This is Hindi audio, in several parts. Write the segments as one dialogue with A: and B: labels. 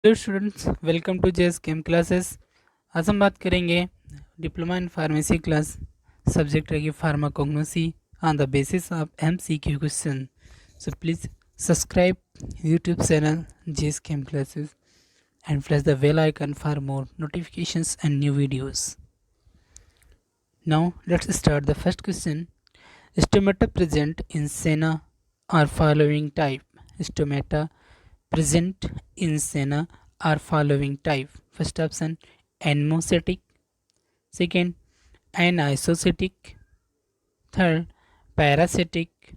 A: Hello students, welcome to JS chem classes. आज हम बात करेंगे diploma in pharmacy class, subject रहेगी pharmacognosy on the basis of MCQ question. So please subscribe YouTube channel JS chem classes and press the bell icon for more notifications and new videos. Now let's start the first question. Stomata present in sena are following type. Stomata present in sena are following type. First option anemocytic, second anisocytic, third parasitic,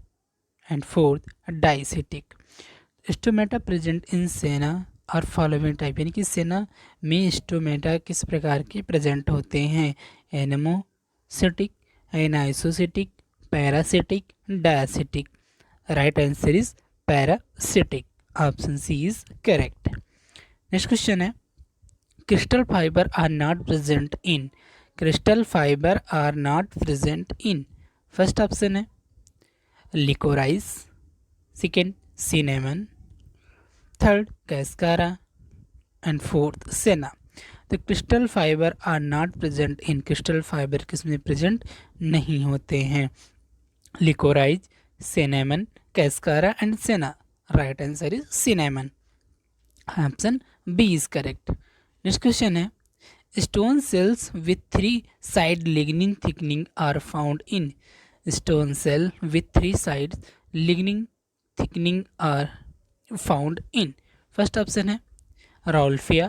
A: and fourth diacytic. Stomata present in सेना और फॉलोइंग टाइप, यानी कि सेना में स्टोमेटा किस प्रकार के प्रेजेंट होते हैं? Anomocytic, anisocytic, paracytic, diacytic. Right answer is paracytic. Option C is correct. Next question है, crystal fibre are not present in. Crystal fibre are not present in. First option है licorice, second cinnamon, third cascara, and fourth senna. The crystal fiber are not present in. crystal fiber किसमें present नहीं होते हैं? licorice, cinnamon, cascara and senna. Right answer is cinnamon. Option B is correct. Next question है, stone cells with 3 side lignin thickening are found in. Stone cell with 3 sides lignin thickening are found in. First option है Rauwolfia,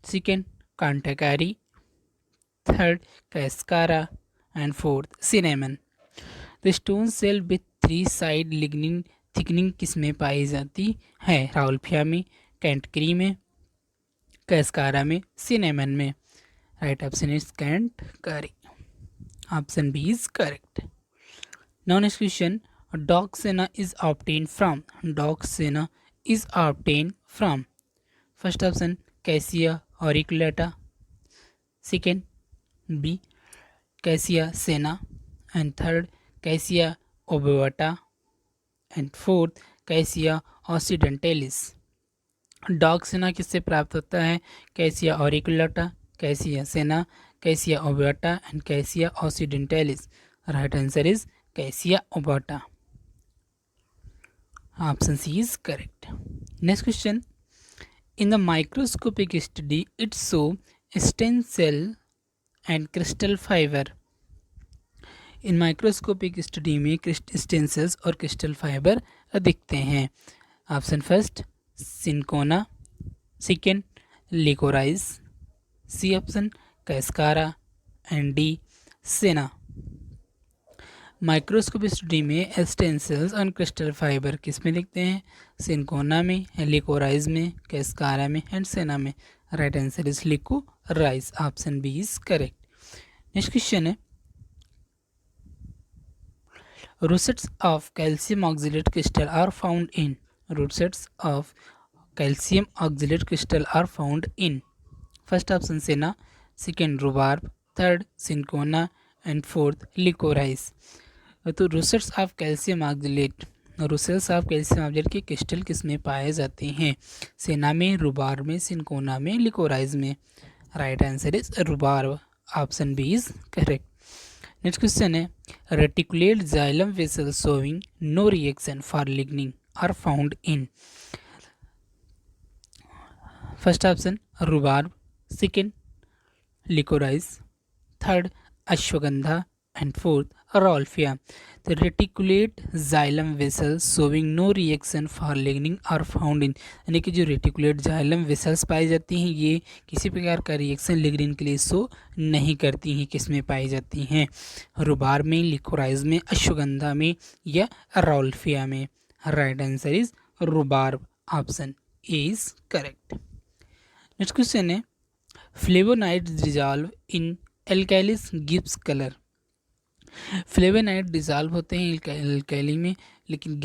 A: second Kanthaकारी, third Cascara and fourth cinnamon. The stone cell with 3 side lignin thickening किस में पाई जाती है? राउल्फिया में, कैंटकरी में, कैस्कारा में, सिनेमन में। Right option is kantakari. Option B is correct. Now next question, Doxena is obtained from. Doxena is obtained from. First option Cassia auriculata, second B Cassia sena, and third Cassia obovata, and fourth Cassia occidentalis. डॉक्सेना किससे प्राप्त होता है? Cassia auriculata, Cassia senna, Cassia obovata and Cassia occidentalis. Right answer is Cassia obovata. Option C is correct. Next question. In the microscopic study, it show stem cell and crystal fiber. इन माइक्रोस्कोपिक स्टडी में स्टेम सेल्स और क्रिस्टल फाइबर दिखते हैं। Option first cinchona, second liquorice, C option cascara and D senna. Microscope study में स्टेम सेल्स और क्रिस्टल फाइबर किस में दिखते हैं? सिंकोना में, लिकोराइज में, कैस्कारा में एंड सेना में। Right answer is liquorice. Option B is correct. Next question है, rosettes of calcium oxalate crystal are found in. Rosettes of calcium oxalate crystal are found in. First option senna, second rhubarb, third cinchona and fourth licorice. तो rosettes of calcium oxalate, rosettes of calcium oxalate के क्रिस्टल किस में पाए जाते हैं? सेना में, रुबार्ब में, सिंकोना में, लिकोराइज में। Right answer is rhubarb. Option B is correct. Next question है, reticulate xylem vessel showing no reaction for lignin are found in. First option rhubarb, second licorice, third ashwagandha and fourth Rauwolfia. The reticulate xylem vessels showing no reaction for lignin are found in. यानी कि जो रेटिकुलेट जाइलम वेसल्स पाई जाती हैं ये किसी प्रकार का रिएक्शन लिग्निन के लिए शो नहीं करती हैं। किस में पाई जाती हैं? रुबार में, लिकोराइज में, अश्वगंधा में या राउल्फिया में। Right answer is rhubarb. Option A is correct. Next question है, flavonoids dissolve in alkalis gives colour. Flavonoid dissolve होते हैं एल्काइली में, लेकिन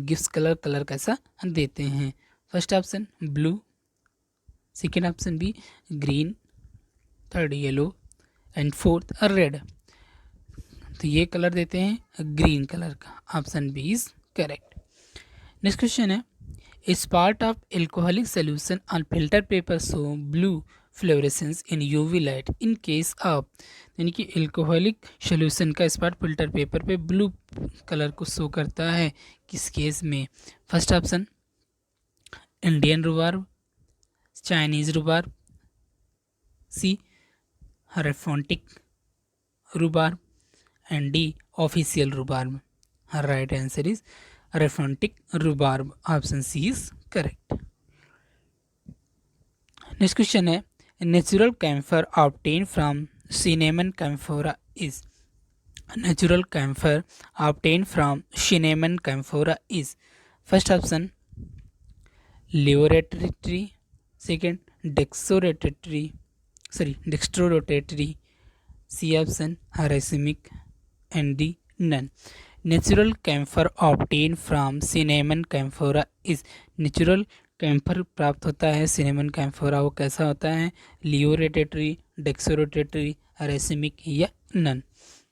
A: गिव्स कलर कैसा देते हैं? First option blue, second option B green, third yellow and fourth red. तो ये कलर देते हैं ग्रीन कलर का। Option B is correct. Next question है, Is part of alcoholic solution on filter paper show blue fluorescence in UV light in case of, यानी कि एल्कोहलिक सोल्यूशन का स्पॉट फिल्टर पेपर पे ब्लू कलर को शो करता है किस केस में? First option Indian rhubarb, Chinese rhubarb, C rhapontic rhubarb and D official rhubarb. Her right answer is Refontic rhubarb. Option C is correct. Next question है natural camphor obtained from cinnamon camphora is. Natural camphor obtained from cinnamon camphora is. First option levorotatory, second dextrorotatory, C option racemic and D none. Natural camphor obtained from cinnamon camphora is. Natural camphor प्राप्त होता है सिनेमन कैम्फोरा, वो कैसा होता है? लियोरोटेटरी, डेक्सोरोटेटरी, रेसिमिक या none?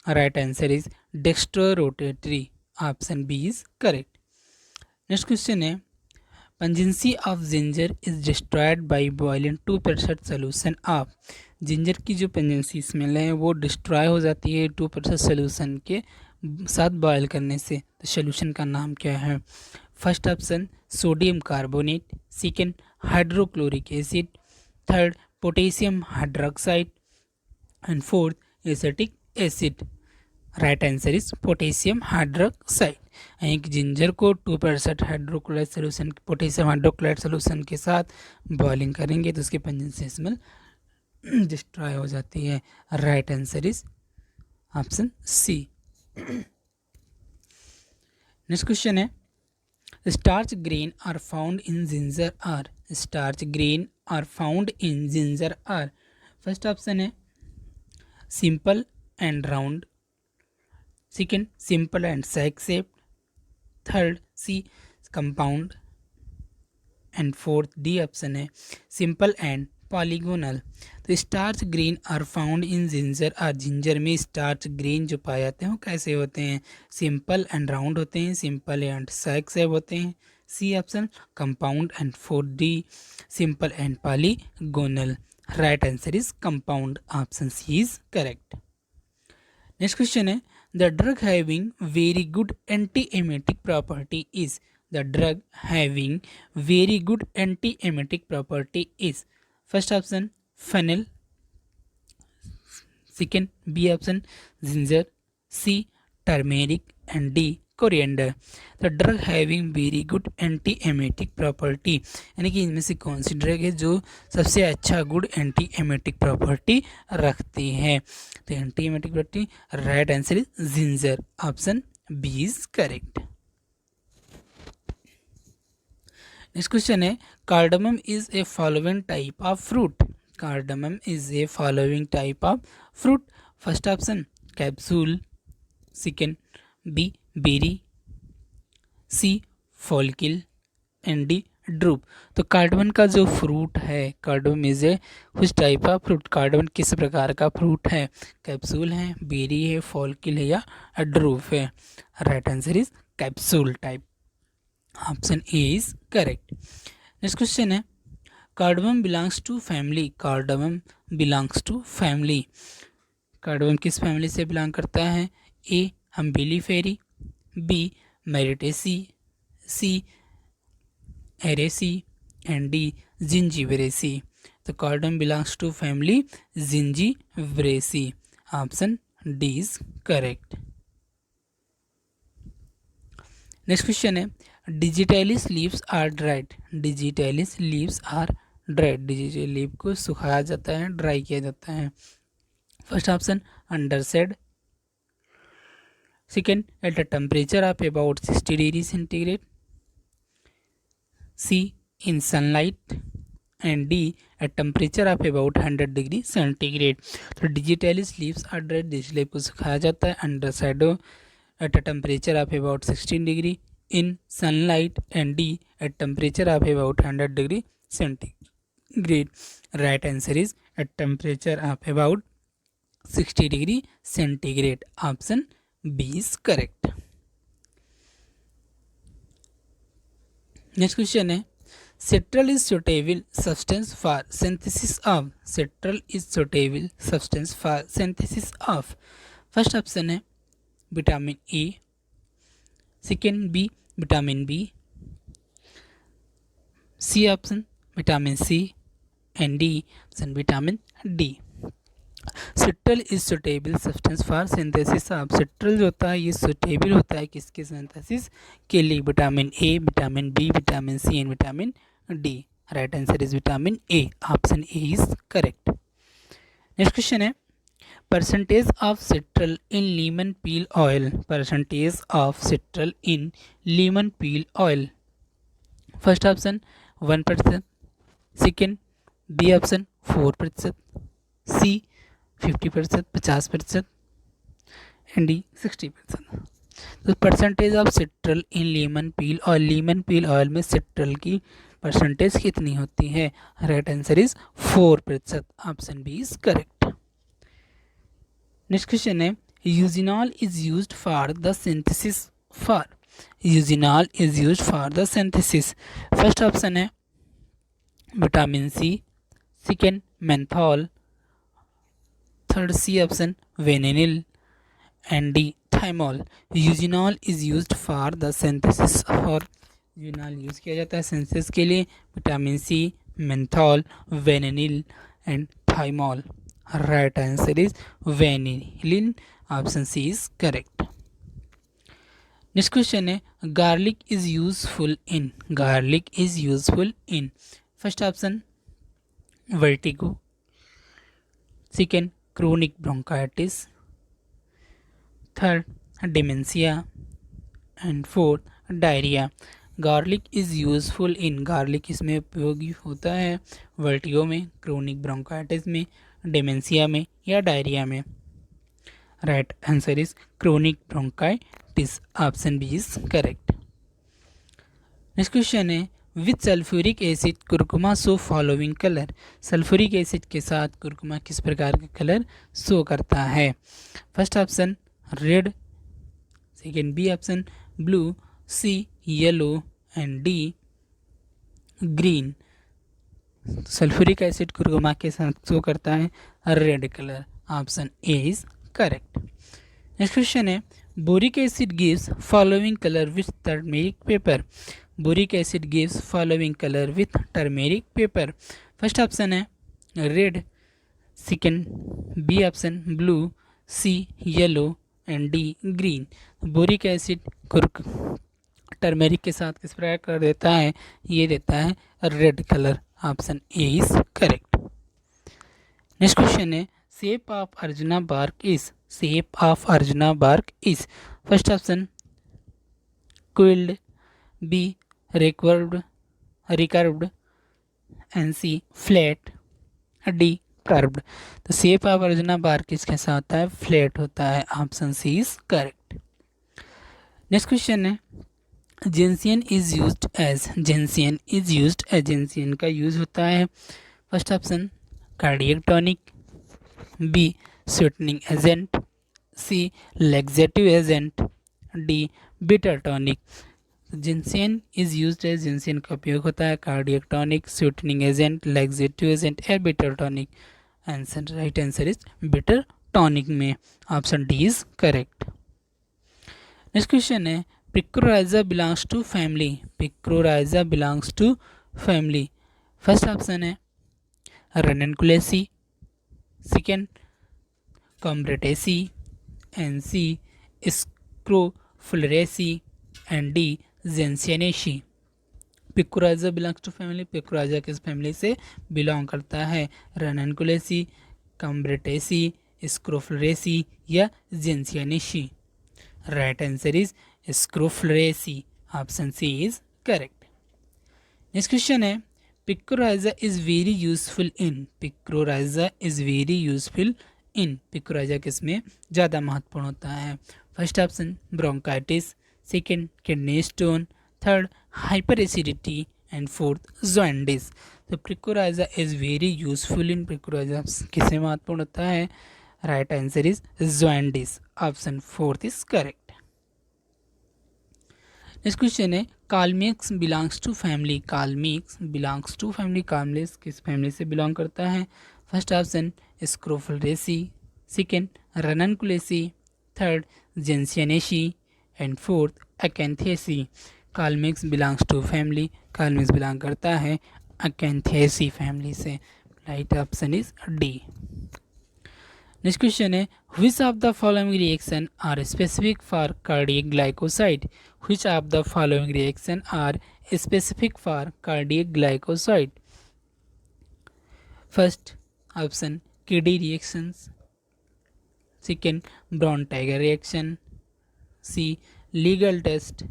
A: Right answer is dextrorotatory. Option B is correct. Next question है pungency of ginger is destroyed by boiling 2% solution of. Ginger की जो पेंजेंसी स्मेल है वो डिस्ट्रॉय हो जाती है 2% सोल्यूशन के साथ बॉयल करने से. तो सोल्यूशन का नाम क्या है? First option sodium carbonate, second hydrochloric acid, third potassium hydroxide and fourth acetic acid. Right answer is potassium hydroxide. एक जिंजर को 2% hydrochloride solution, potassium hydrochloride solution के साथ बॉइलिंग करेंगे तो उसकी पेंजेंसी स्मेल डिस्ट्रॉय हो जाती है. Right answer is option C. Next question है starch grain are found in ginger are. Starch grain are found in ginger are. First option है simple and round, second simple and sac shaped, third C compound and fourth D option है सिंपल एंड पॉलीगोनल. तो starch grain are found in ginger are. Ginger में स्टार्च ग्रेन जो पाए जाते हैं वो कैसे होते हैं? सिंपल एंड राउंड होते हैं, सिंपल एंड सैक शेप होते हैं. C option compound and fourth D simple and polygonal. Right answer is compound. Option C is correct. Next question है the drug having very good anti emetic property is. The drug having very good anti emetic property is. First option fennel, second B option ginger, C turmeric and D coriander. The drug having very good anti emetic property, यानी कि इनमें से कौन सी ड्रग है जो सबसे अच्छा गुड एंटी एमेटिक प्रॉपर्टी रखती है? तो anti emetic property right answer is ginger. Option B is correct. Next question है cardamom is a following type of fruit. Cardamom is a following type of fruit. First option capsule, second B berry, C follicle and D drupe. तो कार्डमम का जो फ्रूट है, कार्डमम इज ए कुछ टाइप ऑफ फ्रूट. कार्डमम किस प्रकार का फ्रूट है? कैप्सूल है, बेरी है, फॉलिकल है या ड्रूप है? Right answer is capsule type. Option A is correct. Next question है cardamom belongs to family. Cardamom belongs to family. Cardamom किस फैमिली से बिलोंग करता है? A umbelliferae, B myrtaceae, C araceae and D zingiberaceae. तो cardamom belongs to family zingiberaceae. Option D is correct. Next question है digitalis leaves are dried. Digitalis leaves are dried. Digital leave को सुखाया जाता है, ड्राई किया जाता है. First option under shade, second at a temperature of about 60 degree centigrade, C in sunlight and D at temperature of about 100 degree centigrade. तो digitalis leaves are dried. Digital leave को सुखाया जाता है under shadow at a temperature of about 16 degree, in sunlight and D at temperature of about 100 degree centigrade. Right answer is at temperature of about 60 degree centigrade. Option B is correct. Next question है Citral is suitable substance for synthesis of. Citral is suitable substance for synthesis of. First option है vitamin A, second B vitamin B, C option vitamin C and D option vitamin D. Citral is suitable substance for synthesis of. Citral जो होता है ये सुटेबल होता है किसके सिंथेसिस के लिए? Vitamin A, vitamin B, vitamin C and vitamin D. Right answer is vitamin A, option A is correct. Next question है percentage of citral in lemon peel oil. Percentage of citral in lemon peel oil. First option 1%, second B option 4%, C 50%, 50% and D 60%। तो percentage of citral in lemon peel oil, lemon peel oil में सिट्रल की परसेंटेज कितनी होती है? Right answer is 4%, option B is correct. Next question है eugenol is used for the synthesis for. Eugenol is used for the synthesis. First option है vitamin C, second menthol, third C option vanillin and D thymol. Eugenol is used for the synthesis और यूजिनॉल यूज किया जाता है सिंथेसिस के लिए vitamin C, menthol, vanillin and thymol. Right answer is vanillin, option C is correct. Next question है garlic is useful in. Garlic is useful in. First option vertigo, second chronic bronchitis, third dementia and fourth diarrhoea. Garlic is useful in. Garlic इसमें उपयोगी होता है वर्टिगो में, क्रोनिक ब्रोंकाइटिस में, डिमेंशिया में या डायरिया में। Right answer is chronic bronchitis, option B is correct. Next question है with sulphuric acid curcuma show following colour. Sulphuric acid के साथ कुरकुमा किस प्रकार का कलर शो करता है? First option red, second B option blue, C yellow and D green. Sulphuric acid curcuma के साथ शो करता है red colour, option A is correct. Next question है boric acid gives following colour with turmeric paper. Boric acid gives following colour with turmeric paper. First option है red, second B option blue, C yellow and D green. Boric acid turmeric के साथ किस प्रकार कर देता है? ये देता है red colour, option A is correct. Next question है shape of arjuna bark is. Shape of arjuna bark is. First option quilled, B recurved and C flat, D curved. तो शेप ऑफ अर्जुना बार्क किसके साथ होता है? फ्लैट होता है, option C is correct. Next question है gentian is used as. Gentian is used as. Gentian का यूज होता है first option cardiac tonic, B sweetening agent, C laxative agent, D bitter tonic. Gentian is used as. Gentian का उपयोग होता है cardiac tonic, sweetening agent, laxative agent या bitter tonic. Answer right answer is bitter tonic में, option D is correct. Next question है picrorhiza belongs to family. Picrorhiza belongs to family. First option है ranunculaceae, second combretaceae and C scrophulariaceae and D gentianaceae. Picrorhiza belongs to family. Picrorhiza किस फैमिली से बिलोंग करता है? रननकुलेसी, कॉम्ब्रेटेसी, स्क्रोफुलरेसी या gentianaceae. Right answer is scrophulariaceae, option C is correct. Next question है picrorhiza is very useful in. Picrorhiza is very useful in. Picrorhiza किस में ज़्यादा महत्वपूर्ण होता है? First option bronchitis, second kidney stone, third hyper acidity and fourth jaundice. तो picrorhiza is very useful in. Picrorhiza किसमें महत्वपूर्ण होता है? Right answer is jaundice, option fourth is correct. Next question है kalmegh belongs to family. Kalmegh belongs to family. Kalmegh किस फैमिली से बिलोंग करता है? First option scrophulariaceae, second ranunculaceae, third gentianaceae and fourth acanthaceae. Kalmegh belongs to family. Kalmegh belong करता है अकेंथेसी फैमिली से। Right option is D. Next question है which of the following reaction are specific for cardiac glycoside? Which of the following reaction are specific for cardiac glycoside? First option KD reactions, second Brown-Tiger reaction, C legal test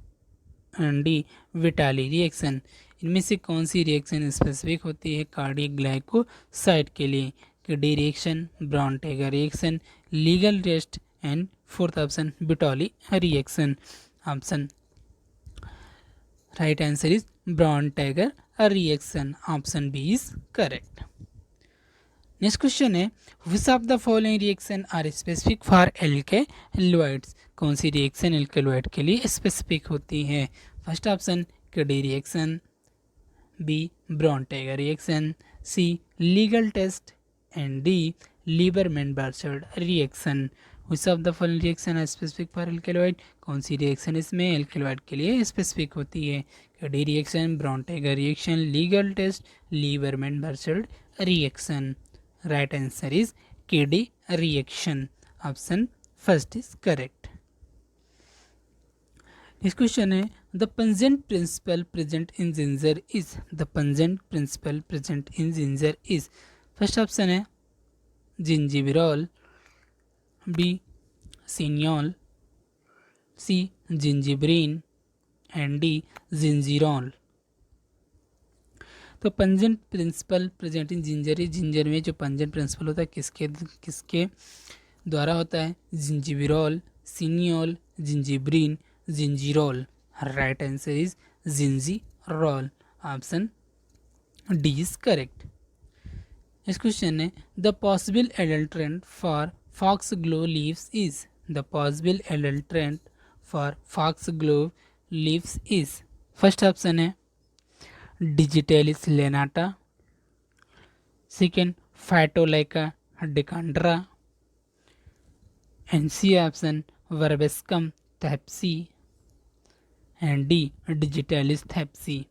A: and D Vitali reaction. इनमें से कौन सी रिएक्शन स्पेसिफिक होती है कार्डियक ग्लाइकोसाइड के लिए? KD reaction, brown tiger reaction, legal test and fourth option Vitali reaction. Option right answer is brown tiger reaction. Option B is correct. Next question है which of the following reaction are specific for alkaloids? कौन सी रिएक्शन एल्केलॉइड के लिए स्पेसिफिक होती है? First option KD reaction, B brown tiger reaction, C legal test and D Liebermann Burchard reaction. Which of the following reaction are specific for alkaloid? कौन सी रिएक्शन इसमें एल्केलॉइड के लिए स्पेसिफिक होती है? KD reaction, brown tiger reaction, legal test, Liebermann Burchard reaction. Right answer is KD reaction. Option first is correct. Next question है the pungent principle present in ginger is. The pungent principle present in ginger is. First option है zingiberol, B cineole, C zingiberene and D gingerol. तो pungent principle present in ginger is, ginger में जो पंजेंट प्रिंसिपल होता है किसके द्वारा होता है? Zingiberol, cineole, zingiberene, gingerol. Right answer is gingerol. Option D is correct. Next question है the possible adulterant for foxglove leaves is. The possible adulterant for foxglove leaves is. First option है digitalis lanata, second phytolacca decandra and C option verbascum thapsus and D digitalis thapsi.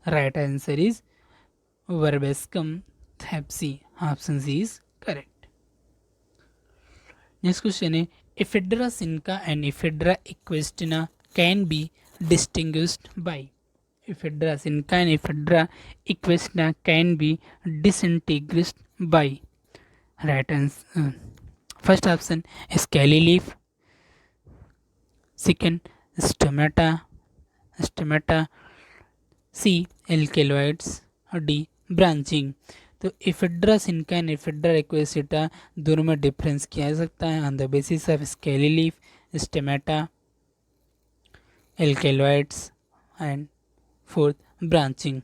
A: Right answer is verbascum thapsus. Option C is correct. Next question है ephedra sinica and ephedra equisetina can be distinguished by. Ephedra sinica and ephedra equisetina can be distinguished by. Right answer first option scaly leaf, second stomata, C alkaloids और डी ब्रांचिंग। तो ephedra sinica and ephedra equisetina दोनों में डिफरेंस किया जा सकता है on the basis of scaly leaf, stomata, alkaloids and fourth branching.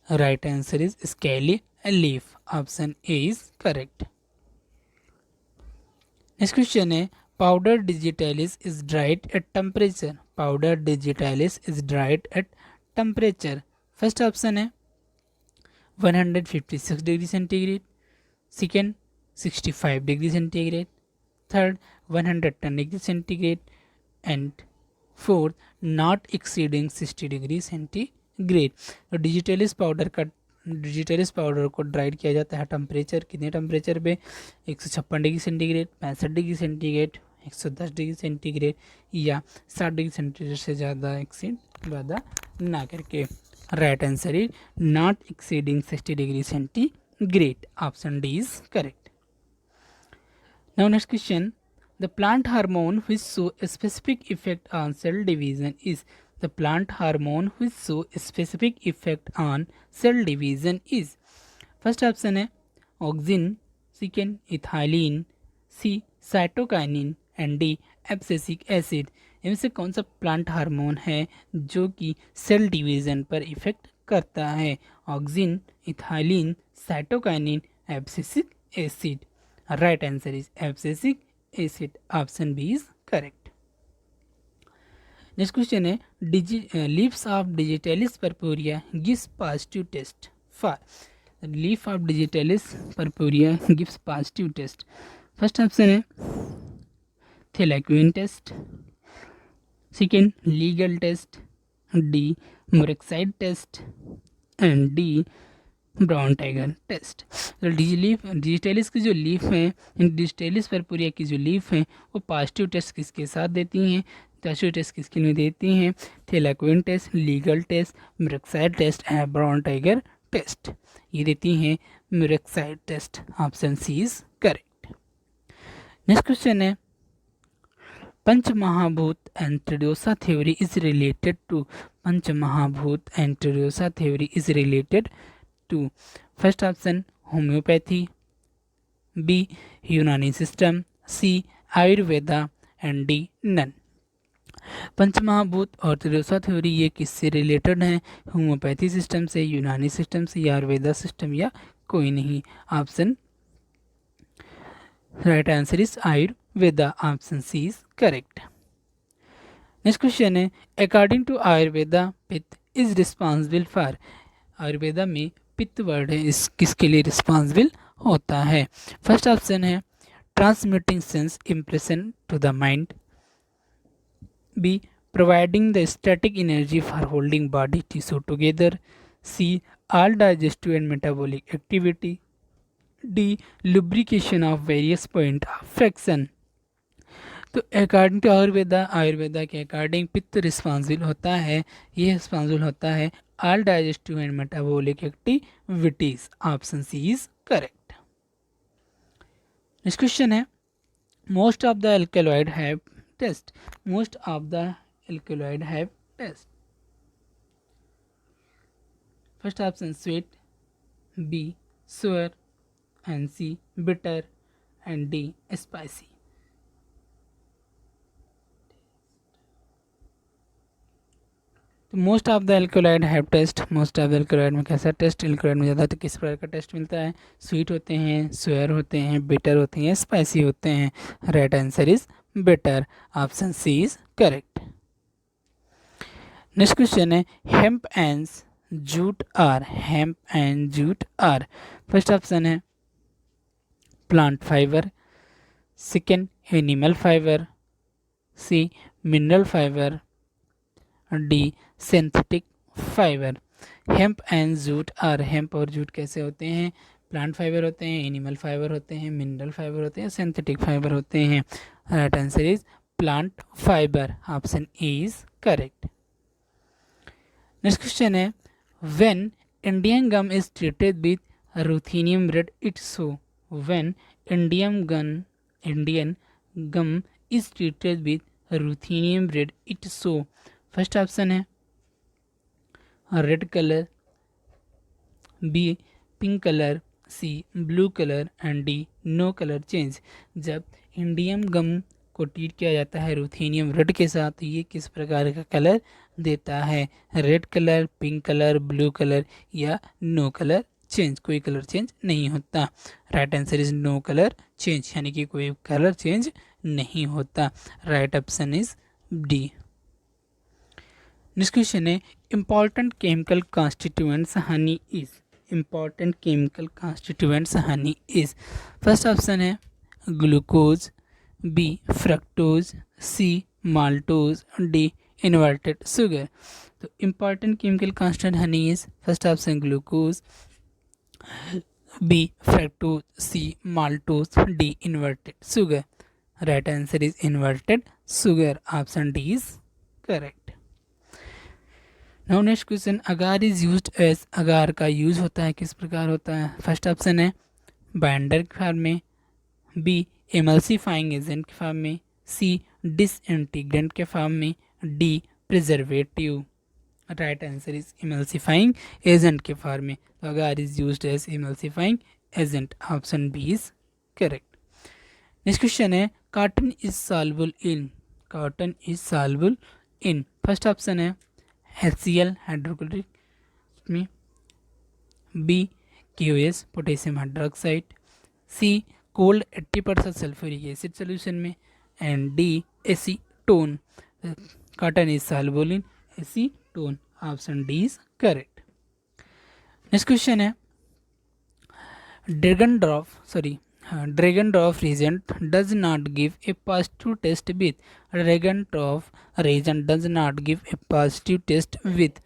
A: Right answer is scaly leaf. Option A is correct. Next question है powder digitalis is dried at temperature. Powder digitalis is dried at temperature. First option है 156 degree centigrade, second 65 degree centigrade, third 110 degree centigrade and fourth not exceeding 60 degree centigrade. तो डिजिटलिस पाउडर को ड्राइड किया जाता है टेम्परेचर, कितने टेम्परेचर पे? 156 degree centigrade, 65 degree centigrade, 110 degree centigrade या 60 डिग्री सेंटीग्रेड से ज़्यादा एक्सीड ज़्यादा ना करके। Right answer is not exceeding 60 degree centigrade. Option D is correct. Now next question the plant hormone which show a specific effect on cell division is। the plant hormone which show a specific effect on cell division is। first option है auxin, second ethylene, C cytokinin and D abscisic acid. इनमें से कौन सा प्लांट हार्मोन है जो कि सेल डिवीजन पर इफेक्ट करता है? Auxin, ethylene, cytokinin, abscisic acid. Right answer is abscisic acid। option B is correct। Next question है leaves of digitalis purpurea gives positive test for leaf of digitalis purpurea gives positive test. First option है thalleioquin test, second Legal test, D murexide test and D Borntrager test. तो डिजिटलिस की जो लीफ है, इन डिजिटलिस परपोरिया की जो लीफ है वो पॉजिटिव टेस्ट किसके साथ देती हैं, पॉजिटिव टेस्ट किसके लिए देती हैं, thalleioquin test, Legal test, murexide test and Borntrager test. ये देती हैं murexide test. Option C is correct. Next question है पंचमहाभूत एंट्रोडोसा theory is related to. Panchamahabhuta एंट्रोडोसा theory is related to. First option homoeopathy, B Unani system, C Ayurveda and D none. Panchamahabhuta orthodox theory ये किससे रिलेटेड है, होम्योपैथी सिस्टम से, यूनानी सिस्टम से या आयुर्वेदा सिस्टम या कोई नहीं। Option right answer is Ayurveda. Option C is correct. Next question है according to Ayurveda pitta is responsible for. Ayurveda में पित्त वर्ड है, इस किसके लिए रिस्पॉन्सिबल होता है। फर्स्ट ऑप्शन है transmitting sense impression to the mind, B providing the static energy for holding body tissue together, C all digestive and metabolic activity, D lubrication of various point of fraction. तो अकॉर्डिंग टू आयुर्वेदा, आयुर्वेदा के अकॉर्डिंग पित्त रिस्पॉन्सिबल होता है, ये रिस्पॉन्सिबल होता है all digestive and metabolic activities. Option C is correct. Next question है most of the alkaloid have taste. Most of the alkaloid have taste. First option sweet, B sour and C bitter and D spicy। तो most of the alkaloid have taste. Most of the alkaloid में कैसा टेस्ट, एल्कोलाइड में ज़्यादा तो किस प्रकार का टेस्ट मिलता है, स्वीट होते हैं, सोयर होते हैं, बिटर होते हैं, स्पाइसी होते हैं। Right answer is bitter. Option C is correct. Next question है hemp and jute are. Hemp and jute are. First option है plant fibre, second animal fibre, C mineral fibre, D synthetic fibre. Hemp and jute are. Hemp और जूट कैसे होते हैं, प्लांट फाइबर होते हैं, एनिमल फाइबर होते हैं, मिनरल फाइबर होते हैं, सिंथेटिक फाइबर होते हैं। Right answer is plant fibre. Option A is correct. Next question है when Indian gum is treated with ruthenium red it shows. When Indian gum is treated with ruthenium red it shows. First option है red colour, B pink colour, C blue colour and D no colour change. जब इंडियम गम को ट्रीट किया जाता है रुथेनियम रेड के साथ तो ये किस प्रकार का कलर देता है, red colour, pink colour, blue colour या नो कलर चेंज। कोई कलर चेंज नहीं होता। Right answer is no colour change, यानी कि कोई कलर चेंज नहीं होता। Right option is D. Next question है important chemical constituents honey is. Important chemical constituents honey is. First option है glucose, B fructose, C maltose, D inverted sugar. तो important chemical constant honey is first option glucose, B fructose, C maltose, D inverted sugar. Right answer is inverted sugar. Option D is correct. Now next question agar is used as. Agar का यूज होता है किस प्रकार होता है। फर्स्ट ऑप्शन है बाइंडर के फॉर्म में, बी एमल्सिफाइंग एजेंट के फॉर्म में, सी डिसइंटीग्रेंट के फॉर्म में, D preservative. Right answer is emulsifying agent के फॉर्म में। तो agar is used as emulsifying agent. Option B is correct. Next question है cotton is soluble in. Cotton is soluble in. First option है HCl हाइड्रोक्लोरिक में, बी KOS पोटेशियम हाइड्रोक्साइड, सी कोल्ड 80% सल्फ्यूरिक एसिड सोल्यूशन में and D acetone. cotton is soluble in acetone. Option D is correct. Next question है Dragon-Drop reagent does not give a positive test with. Dragon-Drop reagent does not give a positive test with.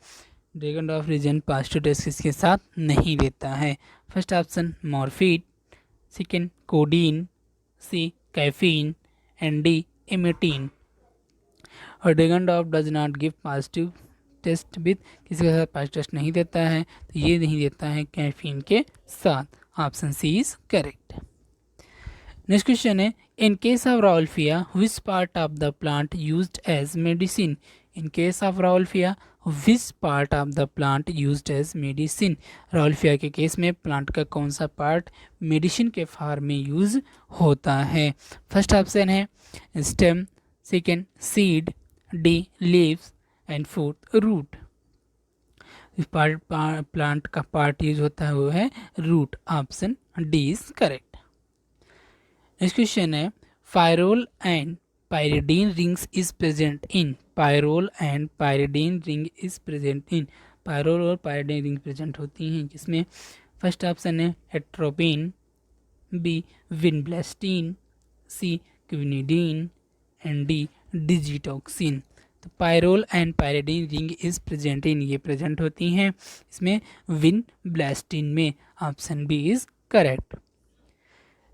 A: Dragon-Drop reagent positive test किसके साथ नहीं देता है? First option morphine, second codeine, C caffeine and D emetine. और Dragendorff does not give positive test with, किसी के साथ पॉजिटिव टेस्ट नहीं देता है, तो ये नहीं देता है कैफीन के साथ. Option C is correct. Next question है in case of Rauwolfia which part of the plant used as medicine. In case of Rauwolfia which part of the plant used as medicine. Rauwolfia के केस में प्लांट का कौन सा पार्ट मेडिसिन के फॉर्म में यूज होता है? फर्स्ट ऑप्शन है stem, second seed, D leaves and fourth root. Plant का पार्ट यूज होता है वो है root. Option D is correct. Next question है pyrrole and pyridine rings is present in. Pyrrole and pyridine ring is present in. Pyrrole और पायरिडीन रिंग प्रेजेंट होती हैं जिसमें फर्स्ट ऑप्शन है atropine, B vinblastine, C quinidine and D digitoxin. तो pyrrole and pyridine ring is present in, ये प्रेजेंट होती हैं इसमें विनब्लास्टीन में. Option B is correct.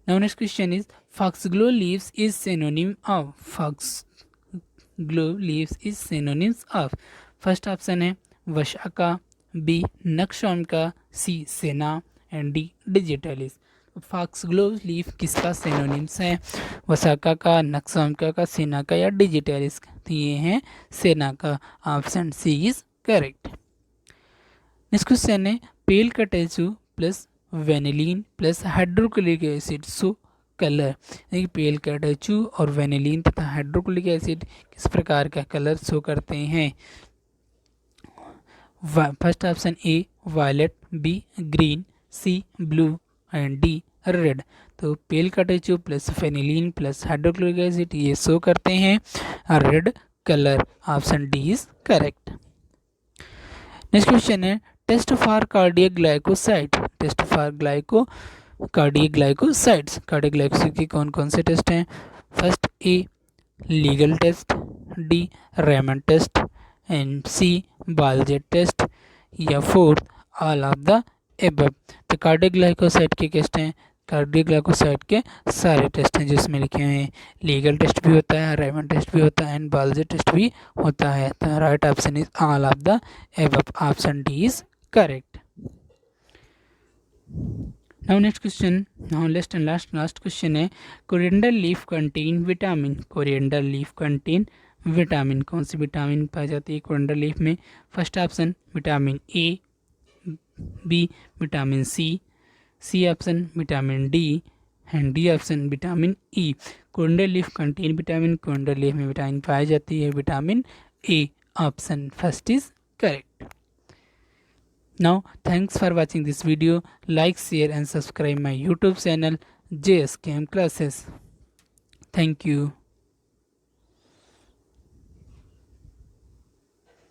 A: Now next question is foxglove leaves is synonym of. फॉक्सग्लो leaves is synonyms of. First option है वशाका, बी नक्शोमिका, सी सेना एंड डी डिजिटलिस. फॉक्सग्लो लीफ किसका सिनोनिम्स है? वसाका का, नक्शोमिका का, सेना का या डिजिटलिस का? तो ये हैं सेना का. Option C is correct. Next question है pale catechu plus vanillin plus hydrochloric acid shows colour. Pale catechu और वेनिलीन तथा हाइड्रोक्लोरिक एसिड किस प्रकार का कलर शो करते हैं? First option A violet, B green, C blue and D red. तो pale catechu plus phenylene plus hydrochloric acid ये शो करते हैं red colour. Option D is correct. Next question है test for cardiac glycoside. Test for cardiac glycosides. Cardiac glycoside के कौन कौन से टेस्ट हैं? First A Legal test, D Raymond test and C Baljet test या fourth all of the above. तो कार्डियक ग्लाइकोसाइड के टेस्ट हैं, कार्डियक ग्लाइकोसाइड के सारे टेस्ट हैं जिसमें लिखे हुए हैं. लीगल टेस्ट भी होता है, रैमन टेस्ट भी होता है एंड बालजेट टेस्ट भी होता है. तो right option is all of the above. Option D is correct. Now next question, now least and last question है coriander leaf contain vitamin. Coriander leaf contain vitamin. कौन सी विटामिन पाई जाती है कोरिएंडर लीफ में? First option vitamin A, B vitamin C, C option vitamin D and D option vitamin E. Coriander leaf contain vitamin. Coriander leaf में विटामिन पाई जाती है vitamin A. Option first is correct. Now thanks for watching this video. Like, share and subscribe my YouTube channel JS Chem Classes. Thank you.